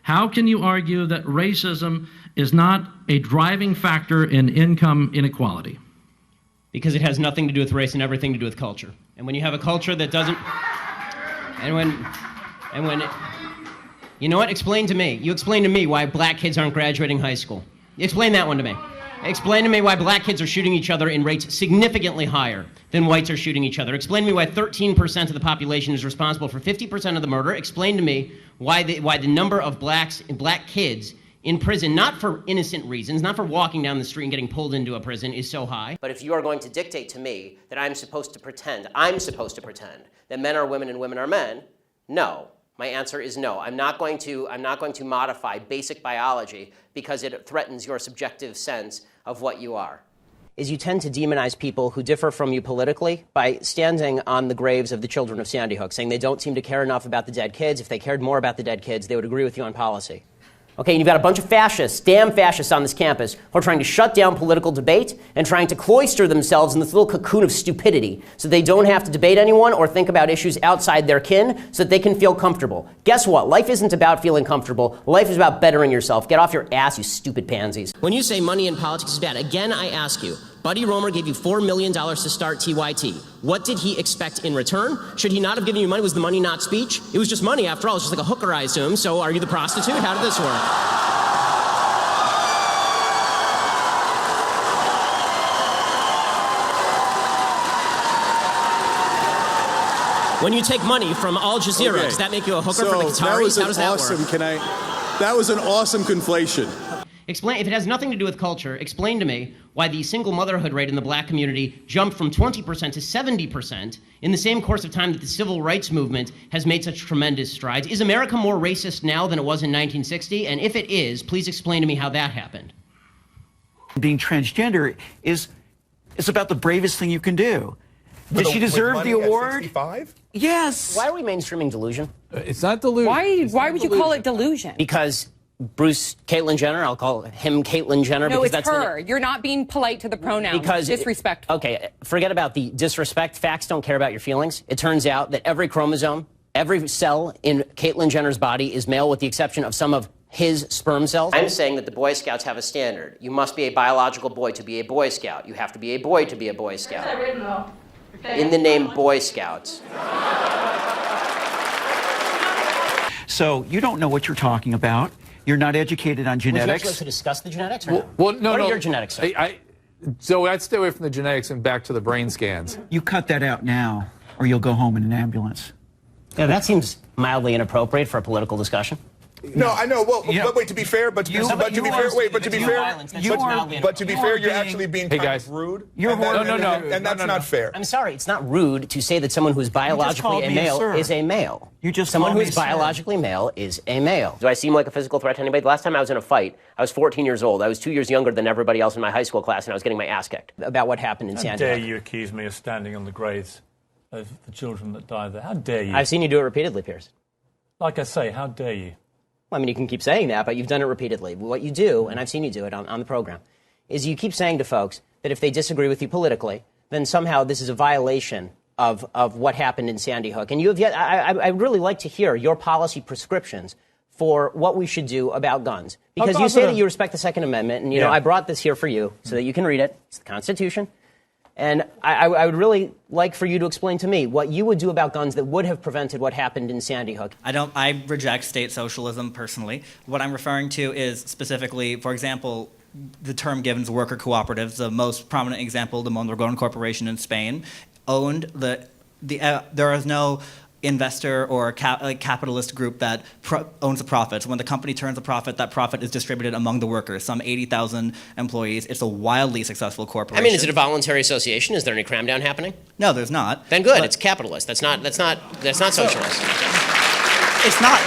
How can you argue that racism is not a driving factor in income inequality? Because it has nothing to do with race and everything to do with culture. And when you have a culture that doesn't, you know what? Explain to me. You explain to me why black kids aren't graduating high school. Explain that one to me. Explain to me why black kids are shooting each other in rates significantly higher than whites are shooting each other. Explain to me why 13% of the population is responsible for 50% of the murder. Explain to me why the number of black kids in prison, not for innocent reasons, not for walking down the street and getting pulled into a prison, is so high. But if you are going to dictate to me that I'm supposed to pretend that men are women and women are men, no. My answer is no. I'm not going to modify basic biology because it threatens your subjective sense of what you are. Is you tend to demonize people who differ from you politically by standing on the graves of the children of Sandy Hook, saying they don't seem to care enough about the dead kids. If they cared more about the dead kids, they would agree with you on policy. Okay, and you've got a bunch of fascists, damn fascists on this campus, who are trying to shut down political debate and trying to cloister themselves in this little cocoon of stupidity so they don't have to debate anyone or think about issues outside their kin so that they can feel comfortable. Guess what? Life isn't about feeling comfortable. Life is about bettering yourself. Get off your ass, you stupid pansies. When you say money in politics is bad, again, I ask you, Buddy Roemer gave you $4 million to start TYT. What did he expect in return? Should he not have given you money? Was the money not speech? It was just money, after all. It's just like a hooker, I assume. So are you the prostitute? How did this work? When you take money from Al Jazeera, does that make you a hooker for the Qataris? How does that work? That was an awesome conflation. Explain, if it has nothing to do with culture, explain to me why the single motherhood rate in the black community jumped from 20% to 70% in the same course of time that the civil rights movement has made such tremendous strides. Is America more racist now than it was in 1960? And if it is, please explain to me how that happened. Being transgender is about the bravest thing you can do. Did she deserve the award? 65? Yes. Why are we mainstreaming delusion? It's not delusion. Why would you call it delusion? Because Caitlyn Jenner, I'll call him Caitlyn Jenner. No, because it's that's her. You're not being polite to the pronouns. Because disrespectful. Okay, forget about the disrespect. Facts don't care about your feelings. It turns out that every chromosome, every cell in Caitlyn Jenner's body is male with the exception of some of his sperm cells. I'm saying that the Boy Scouts have a standard. You must be a biological boy to be a Boy Scout. You have to be a boy to be a Boy Scout. Where's that written, though? In the name Boy Scouts. So you don't know what you're talking about. You're not educated on genetics. Would you actually like to discuss the genetics or no? Well, no, what no. are your genetics, sir? Zoe, I'd stay away from the genetics and back to the brain scans. You cut that out now, or you'll go home in an ambulance. Yeah, that seems mildly inappropriate for a political discussion. No, I know. Well, but wait. To be fair, you're actually being kind of rude. And that's not fair. I'm sorry, it's not rude to say that someone who is biologically a male is a male. Someone who is biologically male is a male. Do I seem like a physical threat to anybody? The last time I was in a fight, I was 14 years old. I was 2 years younger than everybody else in my high school class, and I was getting my ass kicked about what happened in Sandy Hook. How dare you accuse me of standing on the graves of the children that died there? How dare you? I've seen you do it repeatedly, Piers. Like I say, how dare you? Well, I mean, you can keep saying that, but you've done it repeatedly. What you do, and I've seen you do it on the program, is you keep saying to folks that if they disagree with you politically, then somehow this is a violation of what happened in Sandy Hook. And you have yet, I'd really like to hear your policy prescriptions for what we should do about guns. Because you say that you respect the Second Amendment, and, you know, I brought this here for you so that you can read it. It's the Constitution. And I would really like for you to explain to me what you would do about guns that would have prevented what happened in Sandy Hook. I reject state socialism personally. What I'm referring to is specifically, for example, the term given is worker cooperatives. The most prominent example, the Mondragon Corporation in Spain, owned there is no investor or capitalist group that owns the profits. When the company turns a profit, that profit is distributed among the workers, some 80,000 employees. It's a wildly successful corporation. I mean, is it a voluntary association? Is there any cramdown happening? No, there's not. Then good, it's capitalist. That's not socialist. It's not.